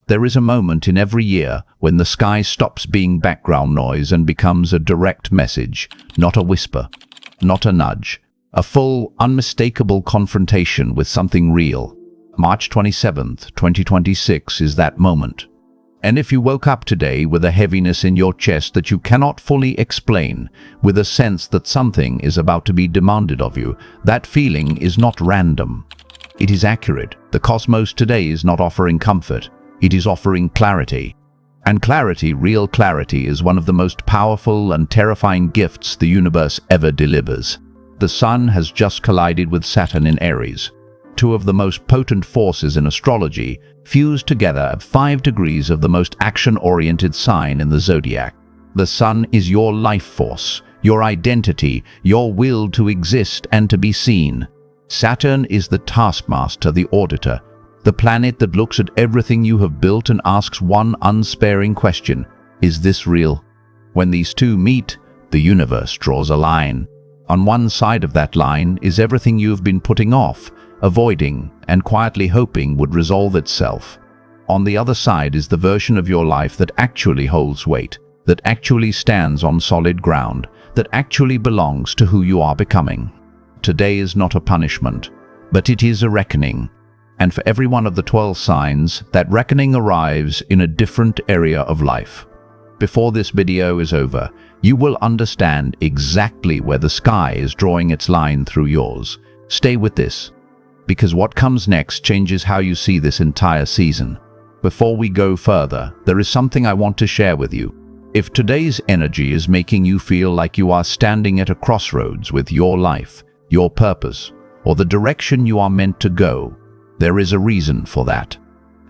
There is a moment in every year when the sky stops being background noise and becomes a direct message, not a whisper, not a nudge, a full, unmistakable confrontation with something real. March 27th, 2026 is that moment. And if you woke up today with a heaviness in your chest that you cannot fully explain, with a sense that something is about to be demanded of you, that feeling is not random. It is accurate. The cosmos today is not offering comfort. It is offering clarity. And clarity, real clarity, is one of the most powerful and terrifying gifts the universe ever delivers. The Sun has just collided with Saturn in Aries. Two of the most potent forces in astrology fused together at 5 degrees of the most action-oriented sign in the zodiac. The Sun is your life force, your identity, your will to exist and to be seen. Saturn is the taskmaster, the auditor, the planet that looks at everything you have built and asks one unsparing question: is this real? When these two meet, the universe draws a line. On one side of that line is everything you've been putting off, avoiding, and quietly hoping would resolve itself. On the other side is the version of your life that actually holds weight, that actually stands on solid ground, that actually belongs to who you are becoming. Today is not a punishment, but it is a reckoning. And for every one of the 12 signs, that reckoning arrives in a different area of life. Before this video is over, you will understand exactly where the sky is drawing its line through yours. Stay with this, because what comes next changes how you see this entire season. Before we go further, there is something I want to share with you. If today's energy is making you feel like you are standing at a crossroads with your life, your purpose, or the direction you are meant to go, there is a reason for that.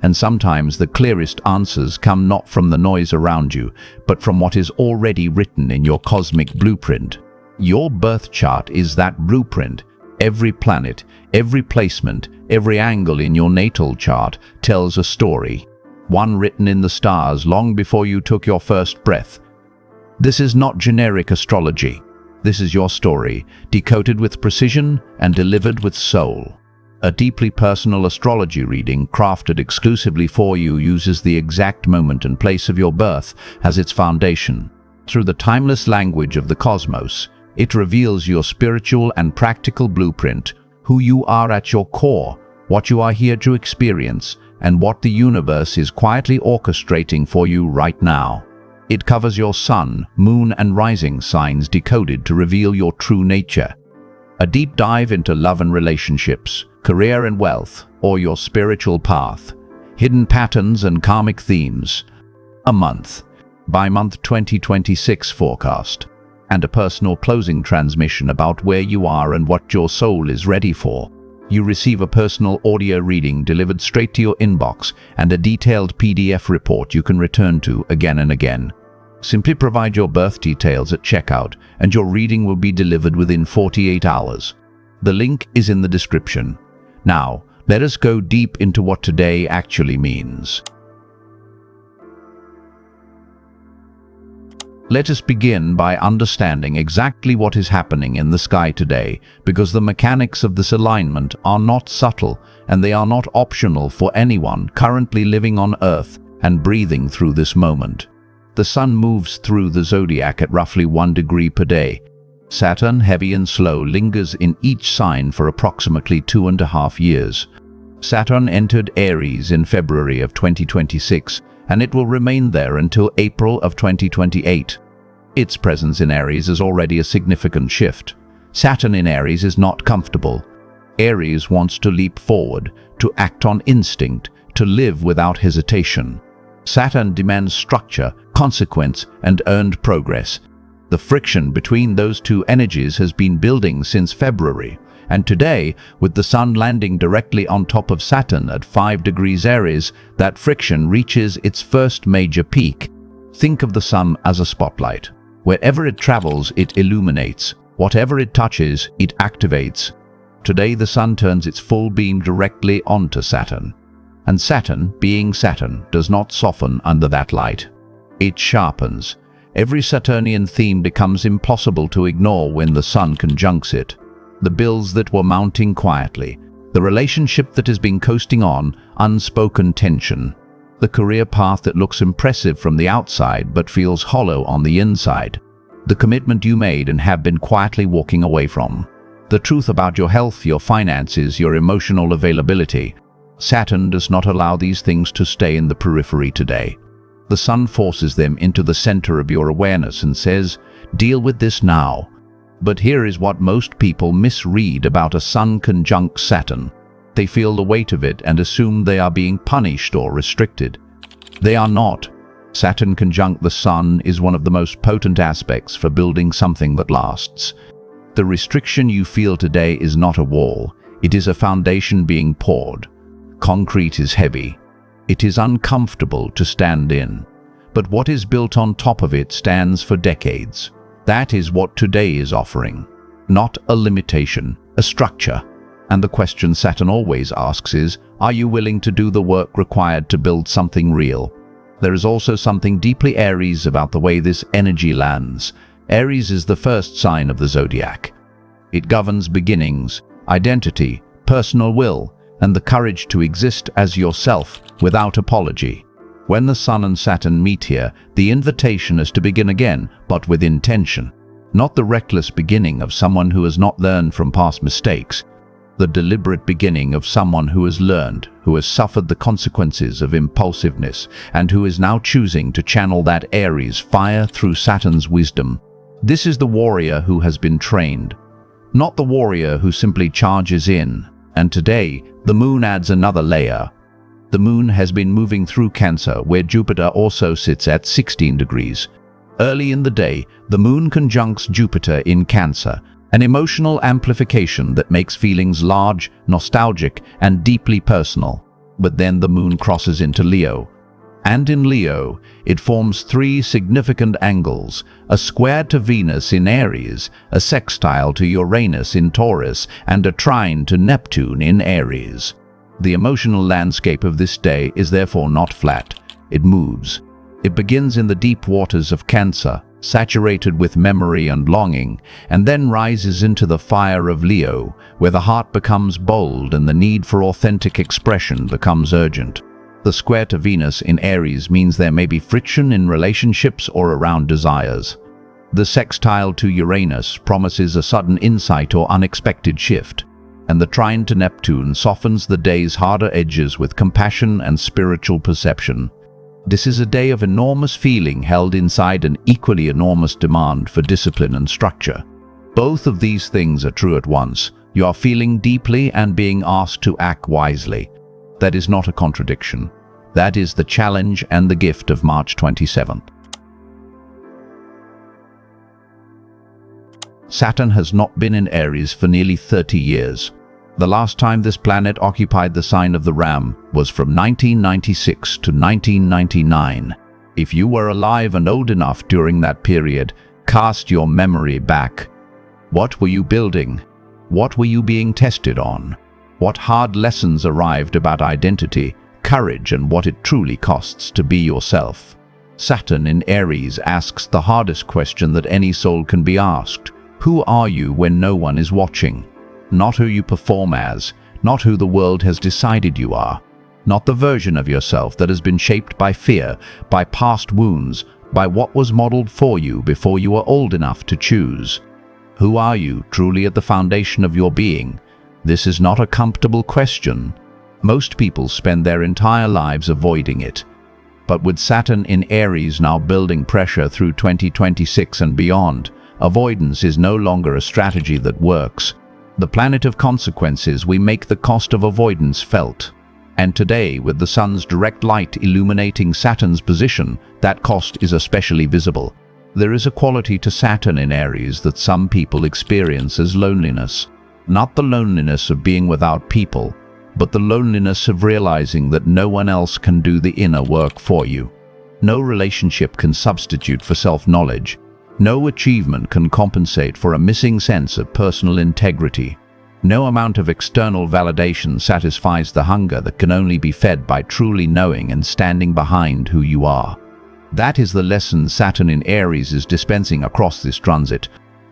And sometimes the clearest answers come not from the noise around you, but from what is already written in your cosmic blueprint. Your birth chart is that blueprint. Every planet, every placement, every angle in your natal chart tells a story, one written in the stars long before you took your first breath. This is not generic astrology. This is your story, decoded with precision and delivered with soul. A deeply personal astrology reading crafted exclusively for you uses the exact moment and place of your birth as its foundation. Through the timeless language of the cosmos, it reveals your spiritual and practical blueprint, who you are at your core, what you are here to experience, and what the universe is quietly orchestrating for you right now. It covers your sun, moon, and rising signs decoded to reveal your true nature. A deep dive into love and relationships, career and wealth, or your spiritual path, hidden patterns and karmic themes. A month-by-month 2026 forecast, and a personal closing transmission about where you are and what your soul is ready for. You receive a personal audio reading delivered straight to your inbox and a detailed PDF report you can return to again and again. Simply provide your birth details at checkout and your reading will be delivered within 48 hours. The link is in the description. Now, let us go deep into what today actually means. Let us begin by understanding exactly what is happening in the sky today, because the mechanics of this alignment are not subtle and they are not optional for anyone currently living on Earth and breathing through this moment. The Sun moves through the zodiac at roughly 1 degree per day. Saturn, heavy and slow, lingers in each sign for approximately 2.5 years. Saturn entered Aries in February of 2026, and it will remain there until April of 2028. Its presence in Aries is already a significant shift. Saturn in Aries is not comfortable. Aries wants to leap forward, to act on instinct, to live without hesitation. Saturn demands structure, consequence, and earned progress. The friction between those two energies has been building since February, and today, with the Sun landing directly on top of Saturn at 5 degrees Aries, that friction reaches its first major peak. Think of the Sun as a spotlight. Wherever it travels, it illuminates. Whatever it touches, it activates. Today, the Sun turns its full beam directly onto Saturn. And Saturn, being Saturn, does not soften under that light. It sharpens. Every Saturnian theme becomes impossible to ignore when the Sun conjuncts it. The bills that were mounting quietly, the relationship that has been coasting on, unspoken tension. The career path that looks impressive from the outside but feels hollow on the inside. The commitment you made and have been quietly walking away from. The truth about your health, your finances, your emotional availability. Saturn does not allow these things to stay in the periphery today. The sun forces them into the center of your awareness and says, deal with this now. But here is what most people misread about a sun conjunct Saturn. They feel the weight of it and assume they are being punished or restricted. They are not. Saturn conjunct the sun is one of the most potent aspects for building something that lasts. The restriction you feel today is not a wall. It is a foundation being poured. Concrete is heavy. It is uncomfortable to stand in. But what is built on top of it stands for decades. That is what today is offering. Not a limitation, a structure. And the question Saturn always asks is, are you willing to do the work required to build something real? There is also something deeply Aries about the way this energy lands. Aries is the first sign of the zodiac. It governs beginnings, identity, personal will, and the courage to exist as yourself without apology. When the Sun and Saturn meet here, the invitation is to begin again, but with intention. Not the reckless beginning of someone who has not learned from past mistakes. The deliberate beginning of someone who has learned, who has suffered the consequences of impulsiveness, and who is now choosing to channel that Aries fire through Saturn's wisdom. This is the warrior who has been trained, not the warrior who simply charges in. And today, the moon adds another layer. The moon has been moving through Cancer, where Jupiter also sits at 16 degrees. Early in the day, the moon conjuncts Jupiter in Cancer, an emotional amplification that makes feelings large, nostalgic, and deeply personal. But then the moon crosses into Leo. And in Leo, it forms three significant angles: a square to Venus in Aries, a sextile to Uranus in Taurus, and a trine to Neptune in Aries. The emotional landscape of this day is therefore not flat. It moves. It begins in the deep waters of Cancer, saturated with memory and longing, and then rises into the fire of Leo, where the heart becomes bold and the need for authentic expression becomes urgent. The square to Venus in Aries means there may be friction in relationships or around desires. The sextile to Uranus promises a sudden insight or unexpected shift, and the trine to Neptune softens the day's harder edges with compassion and spiritual perception. This is a day of enormous feeling held inside an equally enormous demand for discipline and structure. Both of these things are true at once. You are feeling deeply and being asked to act wisely. That is not a contradiction. That is the challenge and the gift of March 27th. Saturn has not been in Aries for nearly 30 years. The last time this planet occupied the sign of the Ram was from 1996 to 1999. If you were alive and old enough during that period, cast your memory back. What were you building? What were you being tested on? What hard lessons arrived about identity, courage, and what it truly costs to be yourself? Saturn in Aries asks the hardest question that any soul can be asked. Who are you when no one is watching? Not who you perform as, not who the world has decided you are, not the version of yourself that has been shaped by fear, by past wounds, by what was modeled for you before you were old enough to choose. Who are you truly at the foundation of your being? This is not a comfortable question. Most people spend their entire lives avoiding it. But with Saturn in Aries now building pressure through 2026 and beyond, avoidance is no longer a strategy that works. The planet of consequences, we make the cost of avoidance felt. And today, with the sun's direct light illuminating Saturn's position, that cost is especially visible. There is a quality to Saturn in Aries that some people experience as loneliness. Not the loneliness of being without people, but the loneliness of realizing that no one else can do the inner work for you. No relationship can substitute for self-knowledge. No achievement can compensate for a missing sense of personal integrity. No amount of external validation satisfies the hunger that can only be fed by truly knowing and standing behind who you are. That is the lesson Saturn in Aries is dispensing across this transit,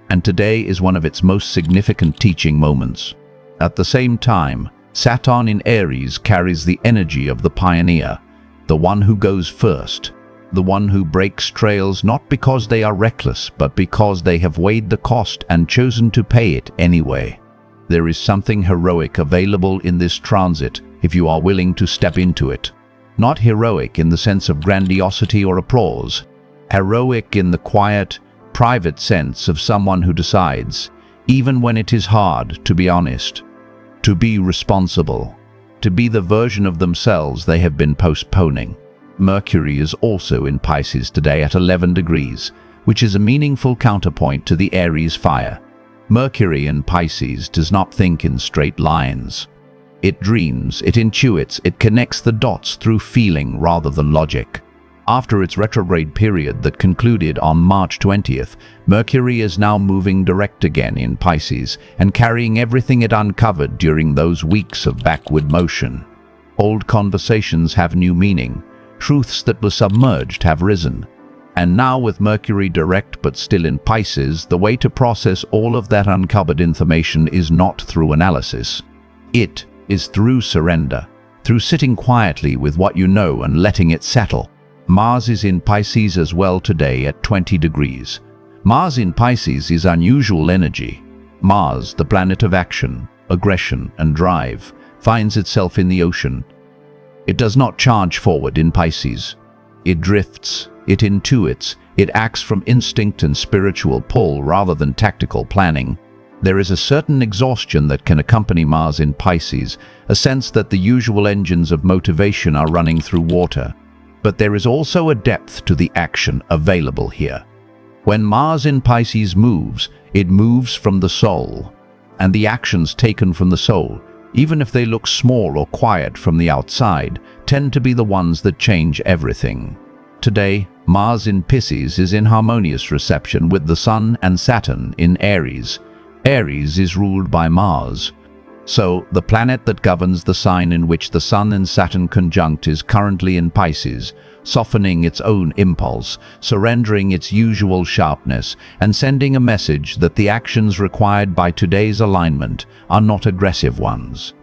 and today is one of its most significant teaching moments. At the same time, Saturn in Aries carries the energy of the pioneer. the one who goes first, the one who breaks trails not because they are reckless, but because they have weighed the cost and chosen to pay it anyway. There is something heroic available in this transit if you are willing to step into it. Not heroic in the sense of grandiosity or applause. Heroic in the quiet, private sense of someone who decides, even when it is hard, to be honest, to be responsible, to be the version of themselves they have been postponing. Mercury is also in Pisces today at 11 degrees, which is a meaningful counterpoint to the Aries fire. Mercury in Pisces does not think in straight lines. It dreams, it intuits, it connects the dots through feeling rather than logic. After its retrograde period that concluded on March 20th, Mercury is now moving direct again in Pisces and carrying everything it uncovered during those weeks of backward motion. Old conversations have new meaning. Truths that were submerged have risen. And now with Mercury direct but still in Pisces, the way to process all of that uncovered information is not through analysis. It is through surrender, through sitting quietly with what you know and letting it settle. Mars is in Pisces as well today at 20 degrees. Mars in Pisces is unusual energy. Mars, the planet of action, aggression, and drive, finds itself in the ocean. It does not charge forward in Pisces. It drifts, it intuits, it acts from instinct and spiritual pull rather than tactical planning. There is a certain exhaustion that can accompany Mars in Pisces, a sense that the usual engines of motivation are running through water. But there is also a depth to the action available here. When Mars in Pisces moves, it moves from the soul, and the actions taken from the soul, even if they look small or quiet from the outside, tend to be the ones that change everything. Today, Mars in Pisces is in harmonious reception with the Sun and Saturn in Aries. Aries is ruled by Mars. So, the planet that governs the sign in which the Sun and Saturn conjunct is currently in Pisces, softening its own impulse, surrendering its usual sharpness, and sending a message that the actions required by today's alignment are not aggressive ones.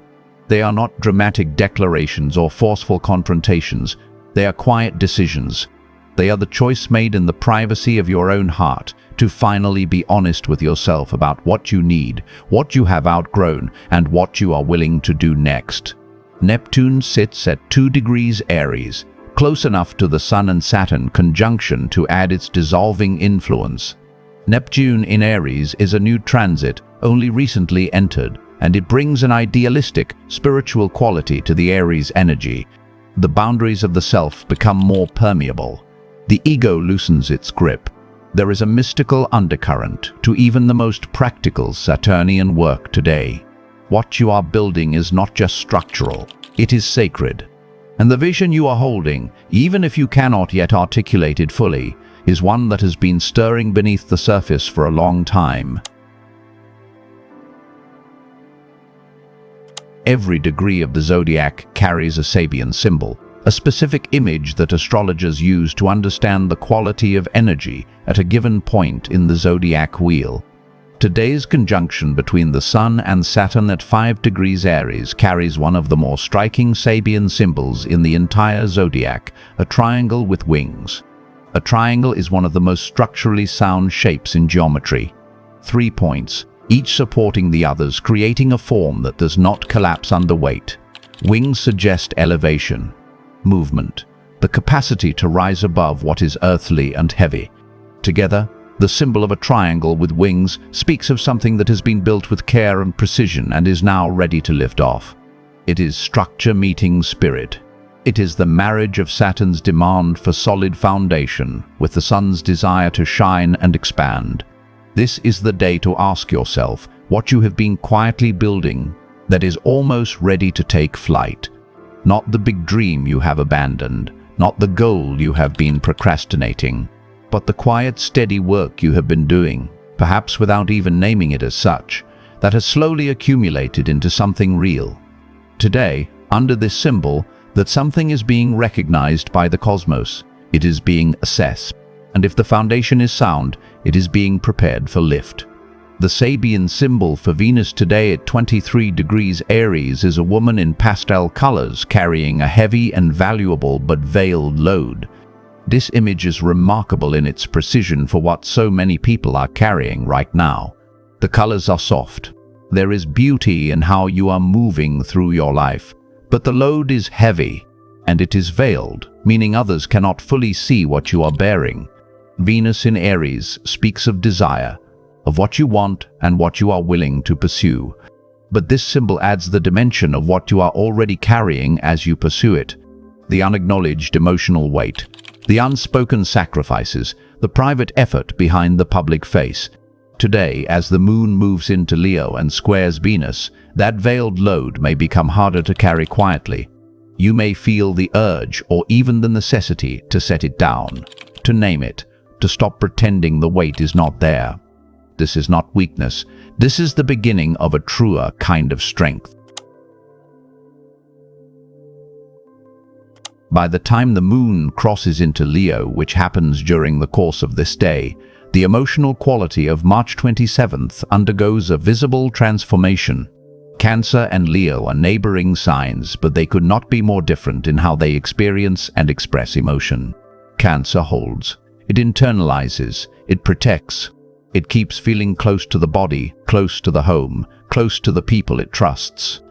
They are not dramatic declarations or forceful confrontations. They are quiet decisions. They are the choice made in the privacy of your own heart to finally be honest with yourself about what you need, what you have outgrown, and what you are willing to do next. Neptune sits at 2 degrees Aries, close enough to the Sun and Saturn conjunction to add its dissolving influence. Neptune in Aries is a new transit, only recently entered, and it brings an idealistic, spiritual quality to the Aries energy. The boundaries of the self become more permeable. The ego loosens its grip. There is a mystical undercurrent to even the most practical Saturnian work today. What you are building is not just structural, it is sacred. And the vision you are holding, even if you cannot yet articulate it fully, is one that has been stirring beneath the surface for a long time. Every degree of the zodiac carries a Sabian symbol, a specific image that astrologers use to understand the quality of energy at a given point in the zodiac wheel. Today's conjunction between the Sun and Saturn at 5 degrees Aries carries one of the more striking Sabian symbols in the entire zodiac, a triangle with wings. A triangle is one of the most structurally sound shapes in geometry. 3 points, each supporting the others, creating a form that does not collapse under weight. Wings suggest elevation, movement, the capacity to rise above what is earthly and heavy. Together, the symbol of a triangle with wings speaks of something that has been built with care and precision and is now ready to lift off. It is structure meeting spirit. It is the marriage of Saturn's demand for solid foundation with the Sun's desire to shine and expand. This is the day to ask yourself what you have been quietly building that is almost ready to take flight. Not the big dream you have abandoned, not the goal you have been procrastinating, but the quiet, steady work you have been doing, perhaps without even naming it as such, that has slowly accumulated into something real. Today, under this symbol, that something is being recognized by the cosmos, it is being assessed, and if the foundation is sound, it is being prepared for lift. The Sabian symbol for Venus today at 23 degrees Aries is a woman in pastel colors carrying a heavy and valuable but veiled load. This image is remarkable in its precision for what so many people are carrying right now. The colors are soft. There is beauty in how you are moving through your life, but the load is heavy, and it is veiled, meaning others cannot fully see what you are bearing. Venus in Aries speaks of desire, of what you want and what you are willing to pursue. But this symbol adds the dimension of what you are already carrying as you pursue it. The unacknowledged emotional weight, the unspoken sacrifices, the private effort behind the public face. Today, as the moon moves into Leo and squares Venus, that veiled load may become harder to carry quietly. You may feel the urge or even the necessity to set it down, to name it, to stop pretending the weight is not there. This is not weakness. This is the beginning of a truer kind of strength. By the time the moon crosses into Leo, which happens during the course of this day, the emotional quality of March 27th undergoes a visible transformation. Cancer and Leo are neighboring signs, but they could not be more different in how they experience and express emotion. Cancer holds. It internalizes. It protects. It keeps feeling close to the body, close to the home, close to the people it trusts.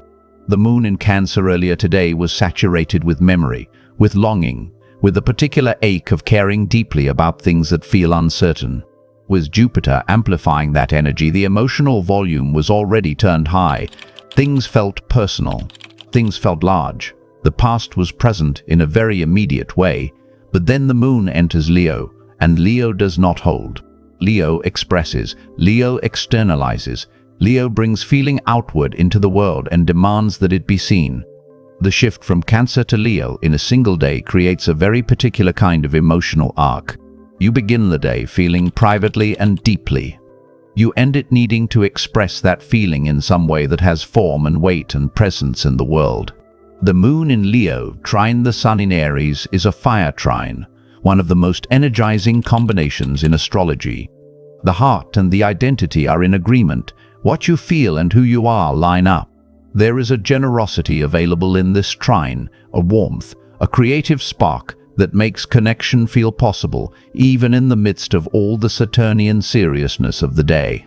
The moon in Cancer earlier today was saturated with memory, with longing, with the particular ache of caring deeply about things that feel uncertain. With Jupiter amplifying that energy, the emotional volume was already turned high. Things felt personal. Things felt large. The past was present in a very immediate way. But then the moon enters Leo, and Leo does not hold. Leo expresses. Leo externalizes. Leo brings feeling outward into the world and demands that it be seen. The shift from Cancer to Leo in a single day creates a very particular kind of emotional arc. You begin the day feeling privately and deeply. You end it needing to express that feeling in some way that has form and weight and presence in the world. The moon in Leo trine the sun in Aries is a fire trine, one of the most energizing combinations in astrology. The heart and the identity are in agreement. What you feel and who you are line up. There is a generosity available in this trine, a warmth, a creative spark that makes connection feel possible, even in the midst of all the Saturnian seriousness of the day.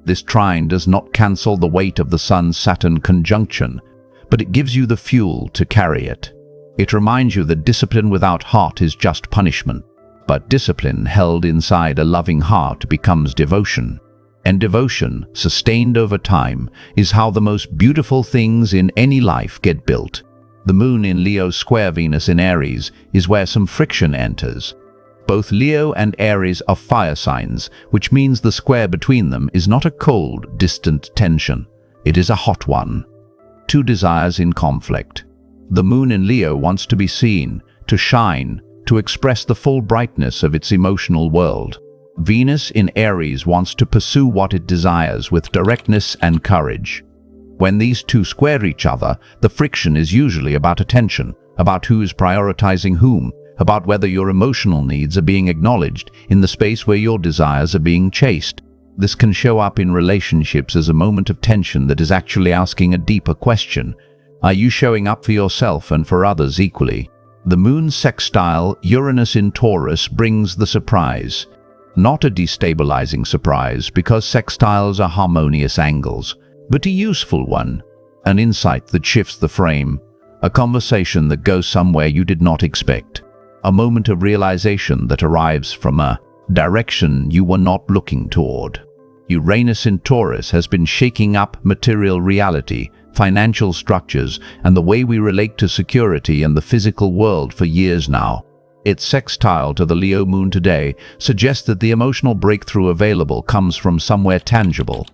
This trine does not cancel the weight of the Sun-Saturn conjunction, but it gives you the fuel to carry it. It reminds you that discipline without heart is just punishment, but discipline held inside a loving heart becomes devotion. And devotion, sustained over time, is how the most beautiful things in any life get built. The moon in Leo square Venus in Aries is where some friction enters. Both Leo and Aries are fire signs, which means the square between them is not a cold, distant tension. It is a hot one. Two desires in conflict. The moon in Leo wants to be seen, to shine, to express the full brightness of its emotional world. Venus in Aries wants to pursue what it desires with directness and courage. When these two square each other, the friction is usually about attention, about who is prioritizing whom, about whether your emotional needs are being acknowledged in the space where your desires are being chased. This can show up in relationships as a moment of tension that is actually asking a deeper question. Are you showing up for yourself and for others equally? The moon's sextile, Uranus in Taurus, brings the surprise. Not a destabilizing surprise, because sextiles are harmonious angles, but a useful one, an insight that shifts the frame, a conversation that goes somewhere you did not expect, a moment of realization that arrives from a direction you were not looking toward. Uranus in Taurus has been shaking up material reality, financial structures, and the way we relate to security and the physical world for years now. Its sextile to the Leo moon today suggests that the emotional breakthrough available comes from somewhere tangible,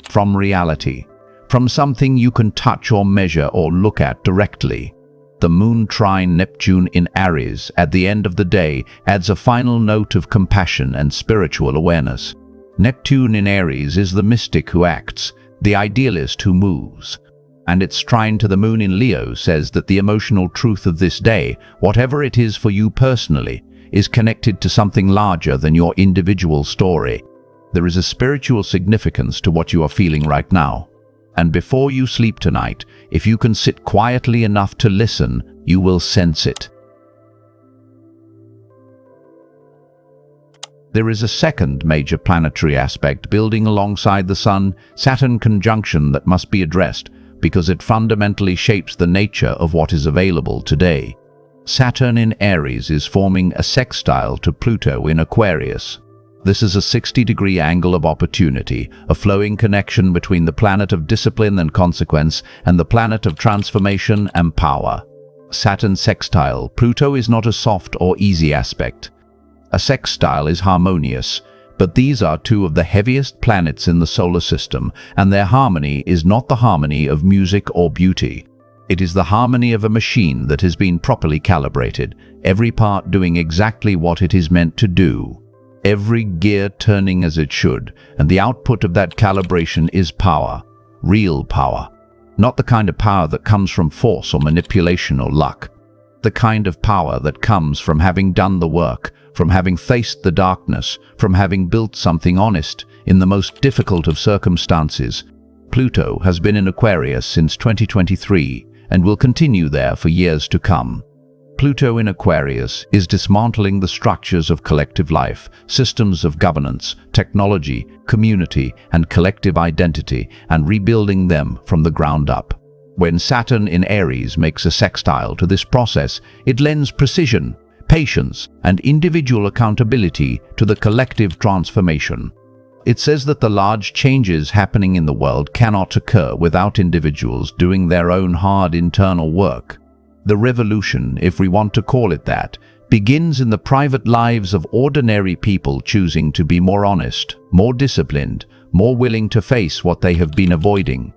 from reality, from something you can touch or measure or look at directly. The moon trine Neptune in Aries at the end of the day adds a final note of compassion and spiritual awareness. Neptune in Aries is the mystic who acts, the idealist who moves. And its trine to the moon in Leo says that the emotional truth of this day, whatever it is for you personally, is connected to something larger than your individual story. There is a spiritual significance to what you are feeling right now. And before you sleep tonight, if you can sit quietly enough to listen, you will sense it. There is a second major planetary aspect building alongside the Sun, Saturn conjunction, that must be addressed because it fundamentally shapes the nature of what is available today. Saturn in Aries is forming a sextile to Pluto in Aquarius. This is a 60-degree angle of opportunity, a flowing connection between the planet of discipline and consequence and the planet of transformation and power. Saturn sextile Pluto is not a soft or easy aspect. A sextile is harmonious, but these are two of the heaviest planets in the solar system, and their harmony is not the harmony of music or beauty. It is the harmony of a machine that has been properly calibrated, every part doing exactly what it is meant to do, every gear turning as it should, and the output of that calibration is power, real power. Not the kind of power that comes from force or manipulation or luck. The kind of power that comes from having done the work, from having faced the darkness, from having built something honest in the most difficult of circumstances. Pluto has been in Aquarius since 2023 and will continue there for years to come. Pluto in Aquarius is dismantling the structures of collective life, systems of governance, technology, community, and collective identity, and rebuilding them from the ground up. When Saturn in Aries makes a sextile to this process, it lends precision, patience, and individual accountability to the collective transformation. It says that the large changes happening in the world cannot occur without individuals doing their own hard internal work. The revolution, if we want to call it that, begins in the private lives of ordinary people choosing to be more honest, more disciplined, more willing to face what they have been avoiding.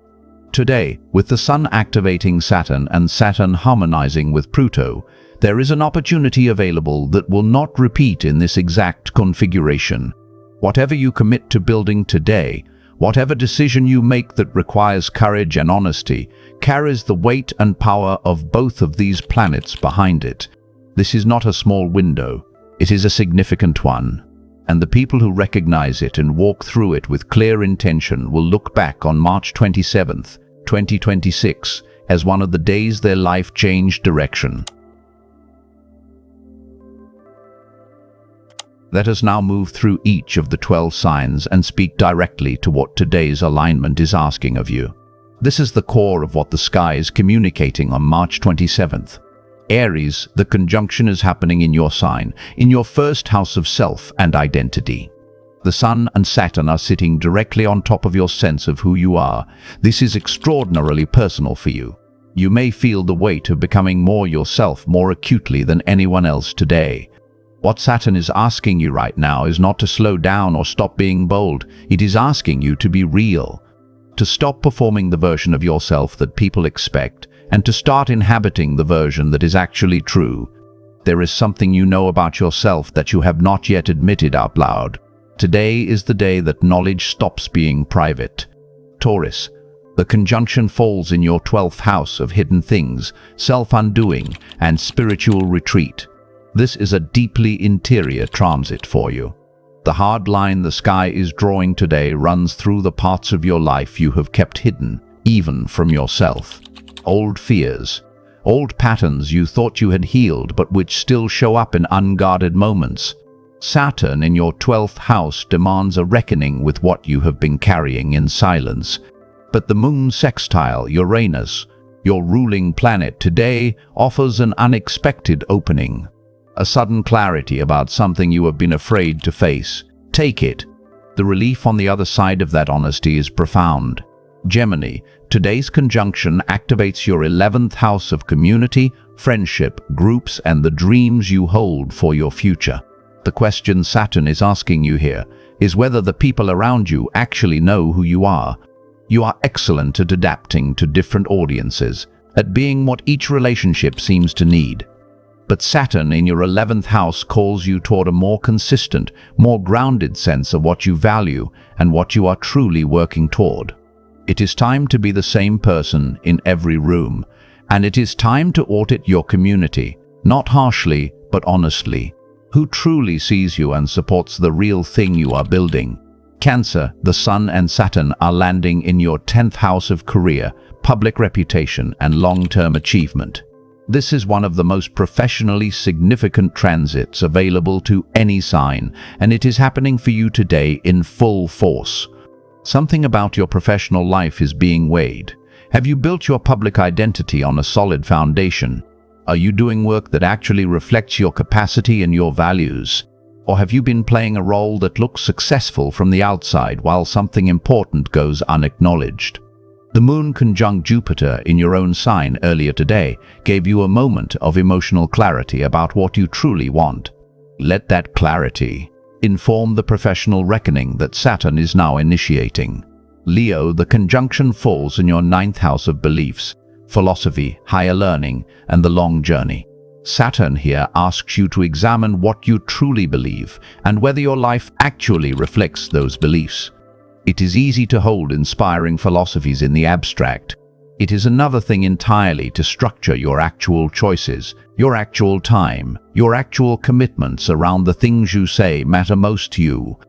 Today, with the Sun activating Saturn and Saturn harmonizing with Pluto, there is an opportunity available that will not repeat in this exact configuration. Whatever you commit to building today, whatever decision you make that requires courage and honesty, carries the weight and power of both of these planets behind it. This is not a small window, it is a significant one. And the people who recognize it and walk through it with clear intention will look back on March 27th, 2026, as one of the days their life changed direction. Let us now move through each of the 12 signs and speak directly to what today's alignment is asking of you. This is the core of what the sky is communicating on March 27th. Aries, the conjunction is happening in your sign, in your first house of self and identity. The Sun and Saturn are sitting directly on top of your sense of who you are. This is extraordinarily personal for you. You may feel the weight of becoming more yourself more acutely than anyone else today. What Saturn is asking you right now is not to slow down or stop being bold. It is asking you to be real, to stop performing the version of yourself that people expect, and to start inhabiting the version that is actually true. There is something you know about yourself that you have not yet admitted out loud. Today is the day that knowledge stops being private. Taurus, the conjunction falls in your 12th house of hidden things, self-undoing, and spiritual retreat. This is a deeply interior transit for you. The hard line the sky is drawing today runs through the parts of your life you have kept hidden, even from yourself. Old fears, old patterns you thought you had healed but which still show up in unguarded moments. Saturn in your 12th house demands a reckoning with what you have been carrying in silence. But the moon sextile Uranus, your ruling planet today, offers an unexpected opening. A sudden clarity about something you have been afraid to face. Take it. The relief on the other side of that honesty is profound. Gemini, today's conjunction activates your 11th house of community, friendship, groups, and the dreams you hold for your future. The question Saturn is asking you here is whether the people around you actually know who you are. You are excellent at adapting to different audiences, at being what each relationship seems to need. But Saturn in your 11th house calls you toward a more consistent, more grounded sense of what you value and what you are truly working toward. It is time to be the same person in every room, and it is time to audit your community, not harshly, but honestly. Who truly sees you and supports the real thing you are building? Cancer, the Sun and Saturn are landing in your 10th house of career, public reputation, and long-term achievement. This is one of the most professionally significant transits available to any sign, and it is happening for you today in full force. Something about your professional life is being weighed. Have you built your public identity on a solid foundation? Are you doing work that actually reflects your capacity and your values? Or have you been playing a role that looks successful from the outside while something important goes unacknowledged? The Moon conjunct Jupiter in your own sign earlier today gave you a moment of emotional clarity about what you truly want. Let that clarity inform the professional reckoning that Saturn is now initiating. Leo, the conjunction falls in your 9th house of beliefs, philosophy, higher learning, and the long journey. Saturn here asks you to examine what you truly believe and whether your life actually reflects those beliefs. It is easy to hold inspiring philosophies in the abstract. It is another thing entirely to structure your actual choices, your actual time, your actual commitments around the things you say matter most to you.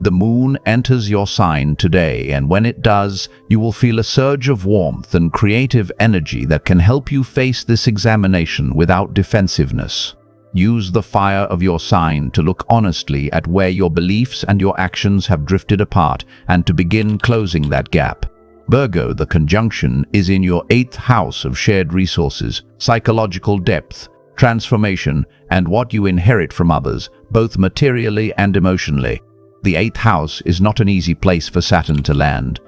The Moon enters your sign today, and when it does, you will feel a surge of warmth and creative energy that can help you face this examination without defensiveness. Use the fire of your sign to look honestly at where your beliefs and your actions have drifted apart and to begin closing that gap. Virgo, the conjunction is in your 8th house of shared resources, psychological depth, transformation, and what you inherit from others, both materially and emotionally. The 8th house is not an easy place for Saturn to land.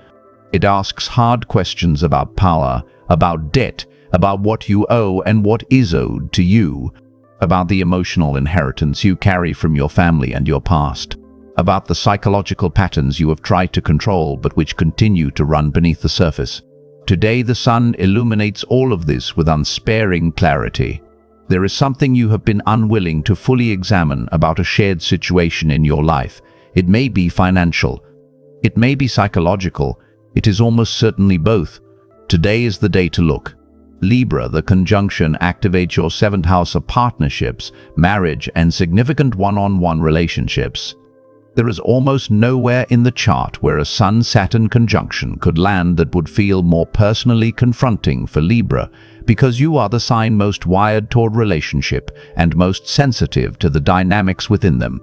It asks hard questions about power, about debt, about what you owe and what is owed to you, about the emotional inheritance you carry from your family and your past, about the psychological patterns you have tried to control but which continue to run beneath the surface. Today the Sun illuminates all of this with unsparing clarity. There is something you have been unwilling to fully examine about a shared situation in your life. It may be financial. It may be psychological. It is almost certainly both. Today is the day to look. Libra, the conjunction activates your 7th house of partnerships, marriage, and significant one-on-one relationships. There is almost nowhere in the chart where a Sun-Saturn conjunction could land that would feel more personally confronting for Libra, because you are the sign most wired toward relationship and most sensitive to the dynamics within them.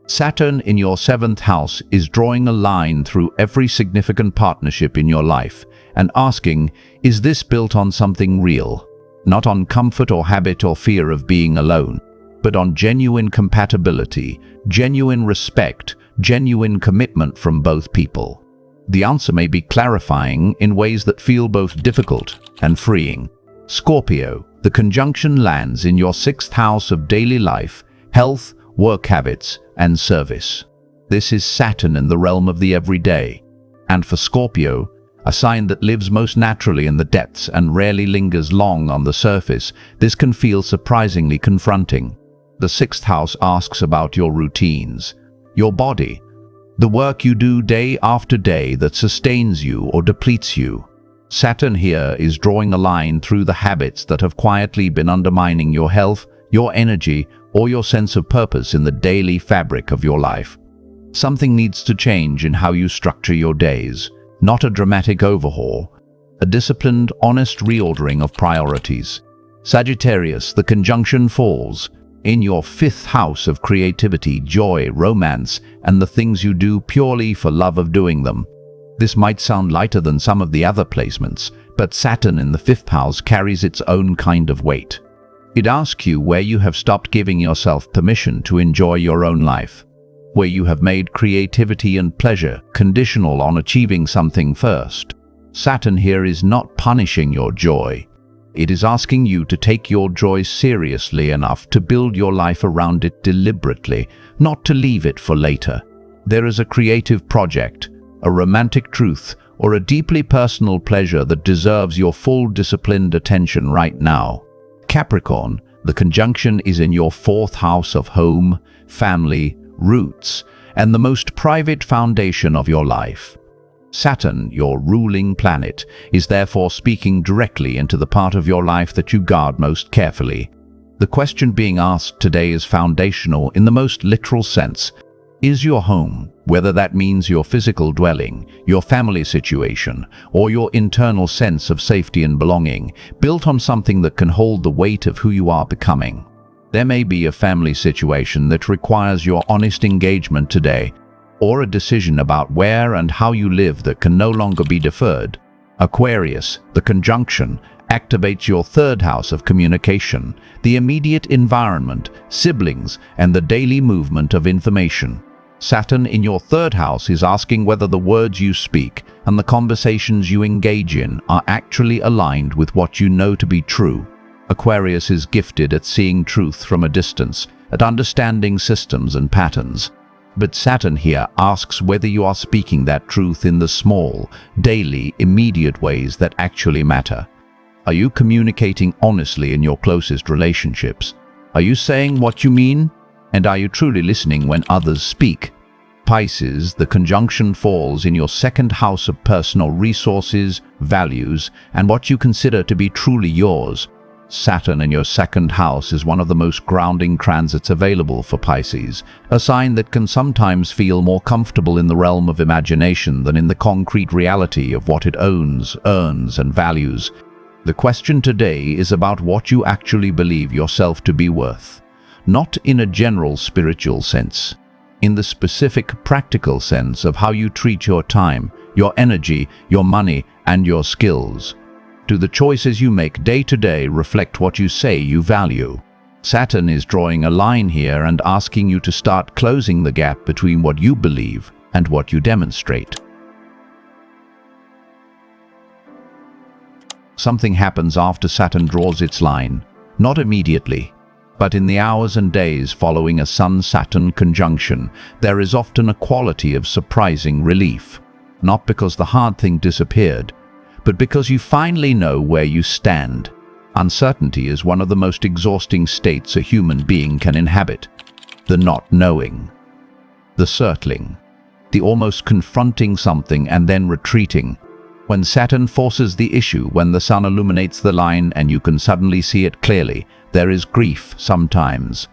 Saturn in your 7th house is drawing a line through every significant partnership in your life and asking, is this built on something real? Not on comfort or habit or fear of being alone, but on genuine compatibility, genuine respect, genuine commitment from both people. The answer may be clarifying in ways that feel both difficult and freeing. Scorpio, the conjunction lands in your 6th house of daily life, health, work habits, and service. This is Saturn in the realm of the everyday. And for Scorpio, a sign that lives most naturally in the depths and rarely lingers long on the surface, this can feel surprisingly confronting. The 6th house asks about your routines, your body, the work you do day after day that sustains you or depletes you. Saturn here is drawing a line through the habits that have quietly been undermining your health, your energy, or your sense of purpose in the daily fabric of your life. Something needs to change in how you structure your days, not a dramatic overhaul, a disciplined, honest reordering of priorities. Sagittarius, the conjunction falls in your 5th house of creativity, joy, romance, and the things you do purely for love of doing them. This might sound lighter than some of the other placements, but Saturn in the 5th house carries its own kind of weight. It asks you where you have stopped giving yourself permission to enjoy your own life, where you have made creativity and pleasure conditional on achieving something first. Saturn here is not punishing your joy. It is asking you to take your joy seriously enough to build your life around it deliberately, not to leave it for later. There is a creative project, a romantic truth, or a deeply personal pleasure that deserves your full disciplined attention right now. Capricorn, the conjunction is in your 4th house of home, family, roots, and the most private foundation of your life. Saturn, your ruling planet, is therefore speaking directly into the part of your life that you guard most carefully. The question being asked today is foundational in the most literal sense. Is your home, whether that means your physical dwelling, your family situation, or your internal sense of safety and belonging, built on something that can hold the weight of who you are becoming? There may be a family situation that requires your honest engagement today, or a decision about where and how you live that can no longer be deferred. Aquarius, the conjunction, activates your third house of communication, the immediate environment, siblings, and the daily movement of information. Saturn in your third house is asking whether the words you speak and the conversations you engage in are actually aligned with what you know to be true. Aquarius is gifted at seeing truth from a distance, at understanding systems and patterns. But Saturn here asks whether you are speaking that truth in the small, daily, immediate ways that actually matter. Are you communicating honestly in your closest relationships? Are you saying what you mean? And are you truly listening when others speak? Pisces, the conjunction falls in your second house of personal resources, values, and what you consider to be truly yours. Saturn in your second house is one of the most grounding transits available for Pisces, a sign that can sometimes feel more comfortable in the realm of imagination than in the concrete reality of what it owns, earns, and values. The question today is about what you actually believe yourself to be worth. Not in a general spiritual sense, in the specific practical sense of how you treat your time, your energy, your money, and your skills. Do the choices you make day to day reflect what you say you value? Saturn is drawing a line here and asking you to start closing the gap between what you believe and what you demonstrate. Something happens after Saturn draws its line, not immediately. But in the hours and days following a Sun-Saturn conjunction, there is often a quality of surprising relief. Not because the hard thing disappeared, but because you finally know where you stand. Uncertainty is one of the most exhausting states a human being can inhabit. The not knowing, the circling, the almost confronting something and then retreating. When Saturn forces the issue, when the sun illuminates the line and you can suddenly see it clearly, there is grief sometimes.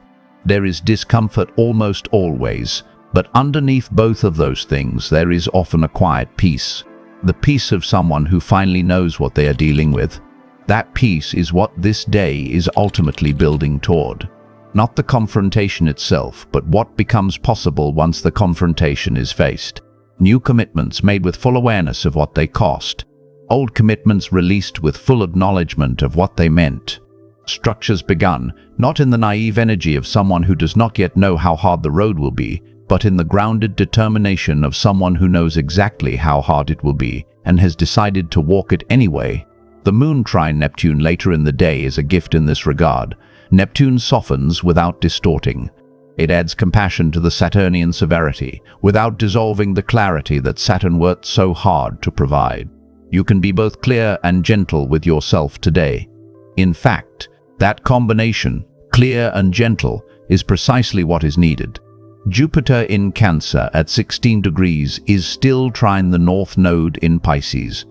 There is discomfort almost always, but underneath both of those things there is often a quiet peace. The peace of someone who finally knows what they are dealing with. That peace is what this day is ultimately building toward. Not the confrontation itself, but what becomes possible once the confrontation is faced. New commitments made with full awareness of what they cost. Old commitments released with full acknowledgement of what they meant. Structures begun, not in the naive energy of someone who does not yet know how hard the road will be, but in the grounded determination of someone who knows exactly how hard it will be and has decided to walk it anyway. The moon trine Neptune later in the day is a gift in this regard. Neptune softens without distorting. It adds compassion to the Saturnian severity, without dissolving the clarity that Saturn worked so hard to provide. You can be both clear and gentle with yourself today. In fact, that combination, clear and gentle, is precisely what is needed. Jupiter in Cancer at 16 degrees is still trine the North Node in Pisces.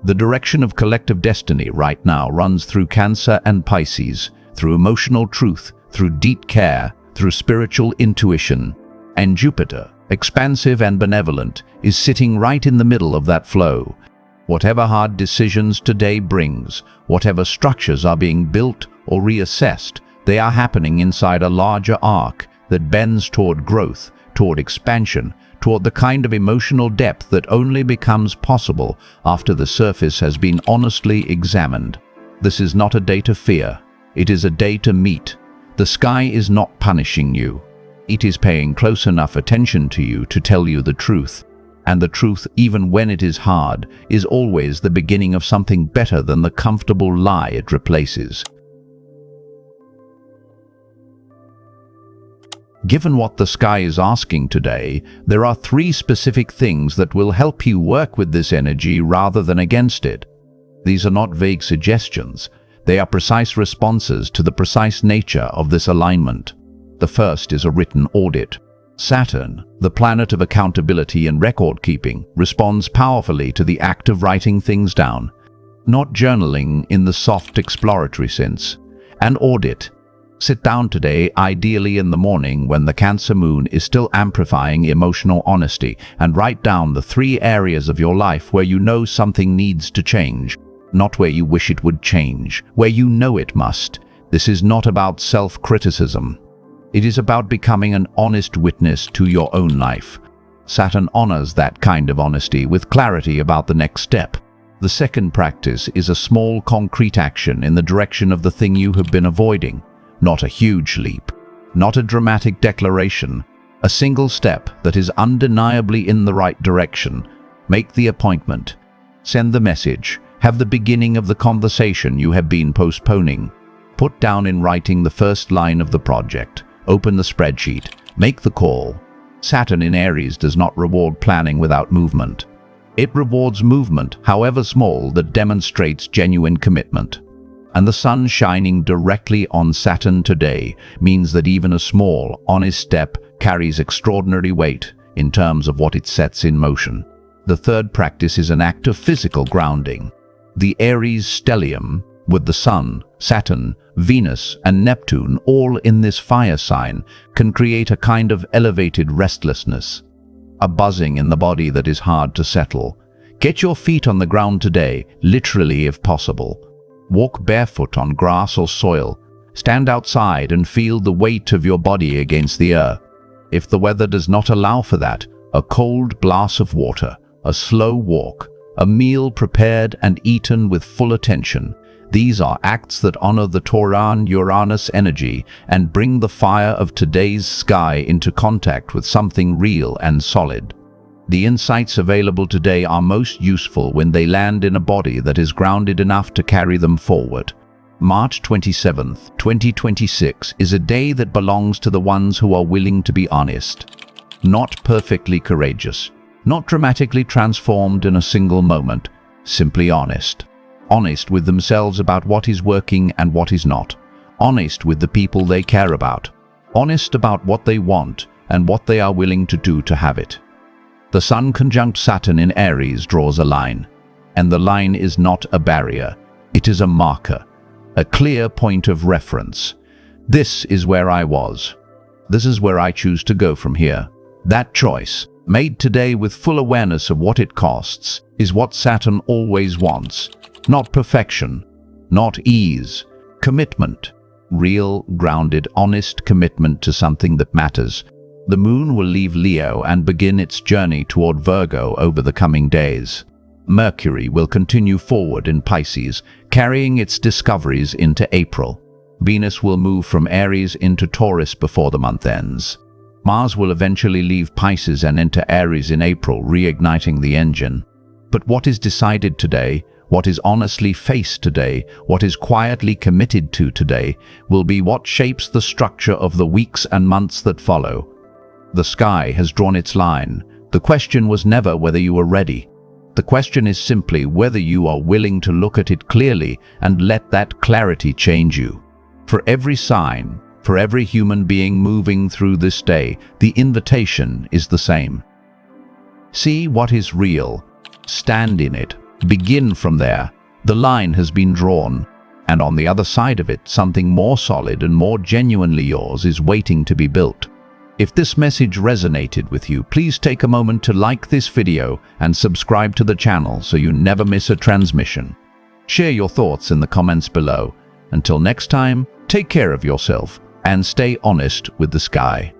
The direction of collective destiny right now runs through Cancer and Pisces, through emotional truth, through deep care, through spiritual intuition. And Jupiter, expansive and benevolent, is sitting right in the middle of that flow. Whatever hard decisions today brings, whatever structures are being built or reassessed, they are happening inside a larger arc that bends toward growth, toward expansion, toward the kind of emotional depth that only becomes possible after the surface has been honestly examined. This is not a day to fear. It is a day to meet. The sky is not punishing you. It is paying close enough attention to you to tell you the truth. And the truth, even when it is hard, is always the beginning of something better than the comfortable lie it replaces. Given what the sky is asking today, there are 3 specific things that will help you work with this energy rather than against it. These are not vague suggestions. They are precise responses to the precise nature of this alignment. The first is a written audit. Saturn, the planet of accountability and record-keeping, responds powerfully to the act of writing things down. Not journaling in the soft exploratory sense. An audit. Sit down today, ideally in the morning when the Cancer moon is still amplifying emotional honesty, and write down the 3 areas of your life where you know something needs to change. Not where you wish it would change, where you know it must. This is not about self-criticism. It is about becoming an honest witness to your own life. Saturn honors that kind of honesty with clarity about the next step. The second practice is a small concrete action in the direction of the thing you have been avoiding. Not a huge leap, not a dramatic declaration, a single step that is undeniably in the right direction. Make the appointment. Send the message. Have the beginning of the conversation you have been postponing. Put down in writing the first line of the project. Open the spreadsheet. Make the call. Saturn in Aries does not reward planning without movement. It rewards movement, however small, that demonstrates genuine commitment. And the sun shining directly on Saturn today means that even a small, honest step carries extraordinary weight in terms of what it sets in motion. The third practice is an act of physical grounding. The Aries stellium, with the Sun, Saturn, Venus, and Neptune all in this fire sign, can create a kind of elevated restlessness, a buzzing in the body that is hard to settle. Get your feet on the ground today, literally if possible. Walk barefoot on grass or soil. Stand outside and feel the weight of your body against the earth. If the weather does not allow for that, a cold glass of water, a slow walk, a meal prepared and eaten with full attention. These are acts that honor the Tauran-Uranus energy and bring the fire of today's sky into contact with something real and solid. The insights available today are most useful when they land in a body that is grounded enough to carry them forward. March 27th, 2026 is a day that belongs to the ones who are willing to be honest. Not perfectly courageous, not dramatically transformed in a single moment, simply honest. Honest with themselves about what is working and what is not. Honest with the people they care about. Honest about what they want and what they are willing to do to have it. The Sun conjunct Saturn in Aries draws a line, and the line is not a barrier. It is a marker, a clear point of reference. This is where I was. This is where I choose to go from here. That choice, made today with full awareness of what it costs, is what Saturn always wants. Not perfection, not ease, commitment. Real, grounded, honest commitment to something that matters. The moon will leave Leo and begin its journey toward Virgo over the coming days. Mercury will continue forward in Pisces, carrying its discoveries into April. Venus will move from Aries into Taurus before the month ends. Mars will eventually leave Pisces and enter Aries in April, reigniting the engine. But what is decided today, what is honestly faced today, what is quietly committed to today, will be what shapes the structure of the weeks and months that follow. The sky has drawn its line. The question was never whether you were ready. The question is simply whether you are willing to look at it clearly and let that clarity change you. For every sign, for every human being moving through this day, the invitation is the same. See what is real. Stand in it. Begin from there. The line has been drawn, and on the other side of it, something more solid and more genuinely yours is waiting to be built. If this message resonated with you, please take a moment to like this video and subscribe to the channel so you never miss a transmission. Share your thoughts in the comments below. Until next time, take care of yourself and stay honest with the sky.